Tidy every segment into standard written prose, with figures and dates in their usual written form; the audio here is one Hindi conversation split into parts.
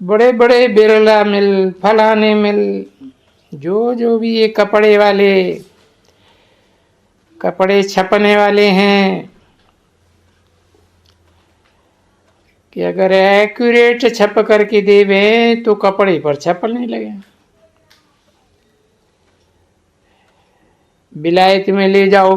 बड़े बड़े बिरला मिल, फलाने मिल, जो भी ये कपड़े वाले, कपड़े छपने वाले हैं कि अगर एक्यूरेट छप करके देवे तो कपड़े पर छपने लगे। विलायत में ले जाओ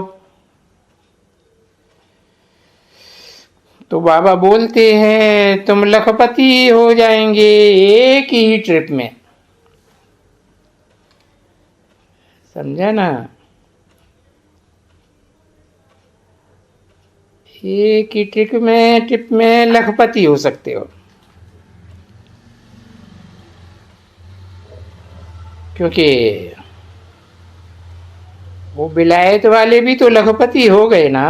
तो बाबा बोलते हैं तुम लखपति हो जाएंगे एक ही ट्रिप में। समझा ना? एक ही ट्रिप में लखपति हो सकते हो, क्योंकि वो विलायत वाले भी तो लखपति हो गए ना।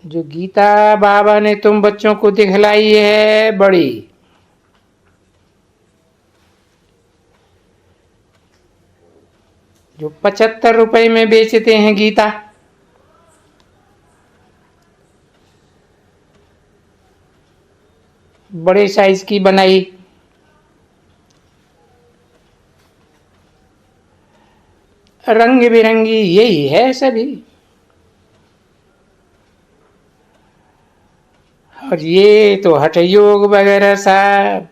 जो गीता बाबा ने तुम बच्चों को दिखलाई है बड़ी, जो 75 रुपए में बेचते हैं गीता, बड़े साइज की बनाई, रंग बिरंगी यही है सभी। और ये तो हठ योग वगैरह सब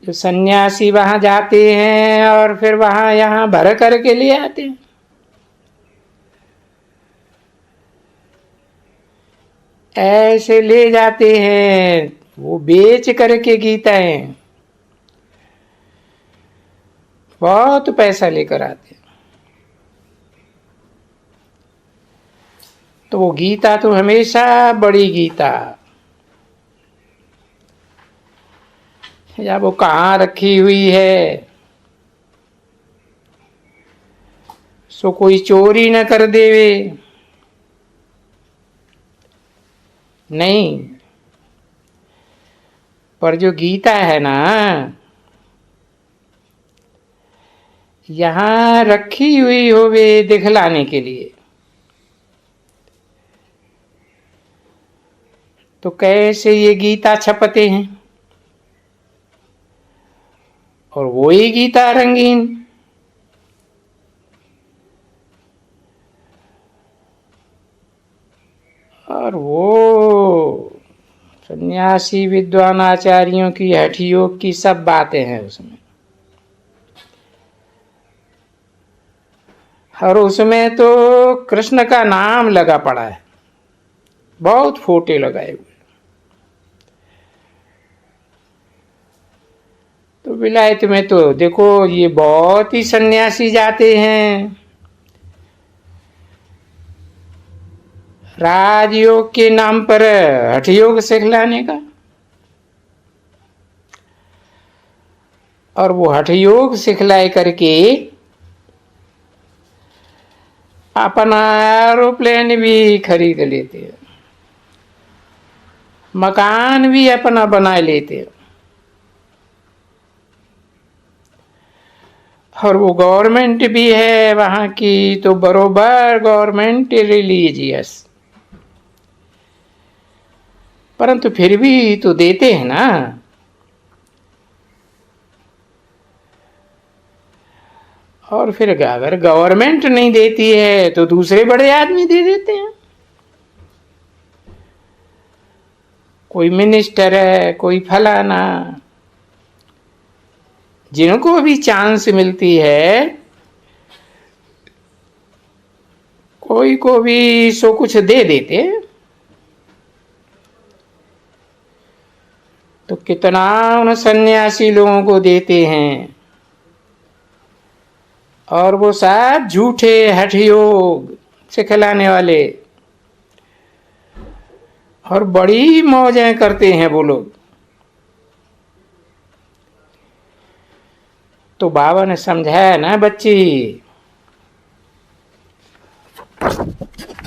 जो सन्यासी वहां जाते हैं और फिर वहां यहां भर करके ले आते हैं। ऐसे ले जाते हैं, वो बेच करके गीताएं बहुत पैसा लेकर आते हैं। तो वो गीता तो हमेशा बड़ी गीता, या वो कहाँ रखी हुई है सो कोई चोरी न कर देवे, नहीं। पर जो गीता है ना, यहां रखी हुई होवे दिखलाने के लिए, तो कैसे ये गीता छपते हैं, और वो ही गीता रंगीन। और वो सन्यासी विद्वान आचार्यों की हठ योग की सब बातें हैं उसमें। और उसमें तो कृष्ण का नाम लगा पड़ा है, बहुत फोटे लगाए हुए। तो विलायत में तो देखो ये बहुत ही सन्यासी जाते हैं राजयोग के नाम पर हठ योग सिखलाने का। और वो हठ योग सिखलाए करके अपना एरोप्लेन भी खरीद लेते हैं, मकान भी अपना बना लेते हैं। और वो गवर्नमेंट भी है वहां की, तो बरोबर गवर्नमेंट रिलीजियस, परंतु फिर भी तो देते हैं ना। और फिर अगर गवर्नमेंट नहीं देती है तो दूसरे बड़े आदमी दे देते हैं। कोई मिनिस्टर है, कोई फलाना, जिनको भी चांस मिलती है कोई को भी सो कुछ दे देते। तो कितना उन सन्यासी लोगों को देते हैं, और वो सब झूठे हठ योग सिखलाने वाले, और बड़ी मौजें करते हैं वो लोग। तो बाबा ने समझाया ना बच्ची,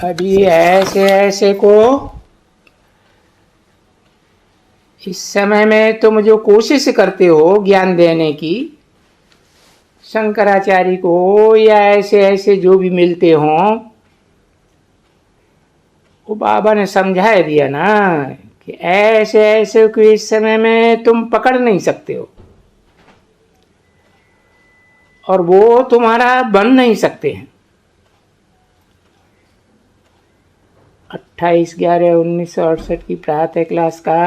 अभी ऐसे ऐसे को इस समय में तुम जो कोशिश करते हो ज्ञान देने की, शंकराचार्य को या ऐसे ऐसे जो भी मिलते हों, वो बाबा ने समझा दिया ना कि ऐसे ऐसे को इस समय में तुम पकड़ नहीं सकते हो और वो तुम्हारा बन नहीं सकते हैं। 28/11/1968 की प्रातः क्लास का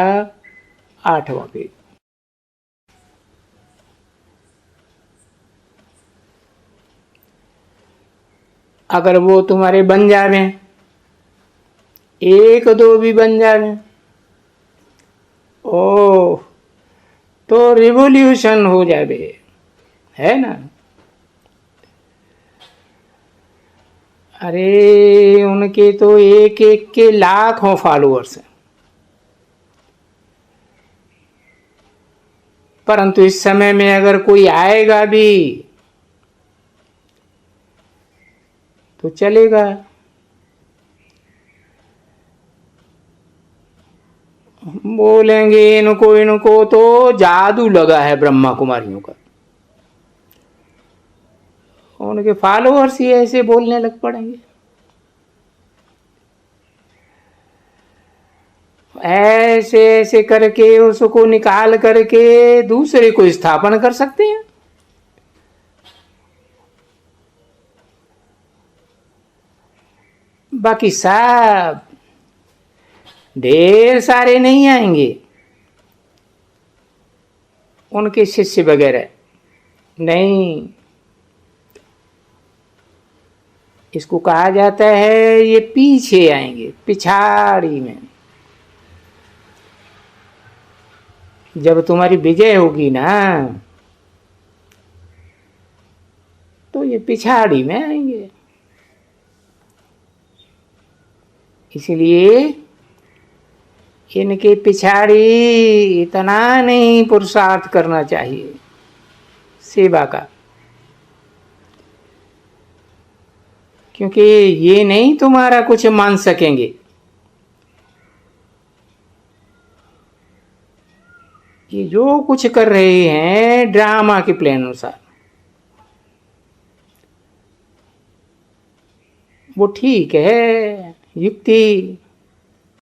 8वां पेज। अगर वो तुम्हारे बन जावे, 1-2 भी बन जावे, ओह तो रिवॉल्यूशन हो जावे, है ना। अरे उनके तो एक एक के लाखों फॉलोअर्स हैं, परंतु इस समय में अगर कोई आएगा भी तो चलेगा। बोलेंगे इनको इनको तो जादू लगा है ब्रह्मा कुमारियों का, उनके फॉलोअर्स ही ऐसे बोलने लग पड़ेंगे। ऐसे ऐसे करके उसको निकाल करके दूसरे को स्थापन कर सकते हैं। बाकी सब ढेर सारे नहीं आएंगे, उनके शिष्य वगैरह नहीं। इसको कहा जाता है ये पीछे आएंगे, पिछाड़ी में। जब तुम्हारी विजय होगी ना तो ये पिछाड़ी में आएंगे। इसलिए इनके पिछाड़ी इतना नहीं पुरुषार्थ करना चाहिए सेवा का, क्योंकि ये नहीं तुम्हारा कुछ मान सकेंगे। ये जो कुछ कर रहे हैं ड्रामा के प्लान अनुसार, वो ठीक है, युक्ति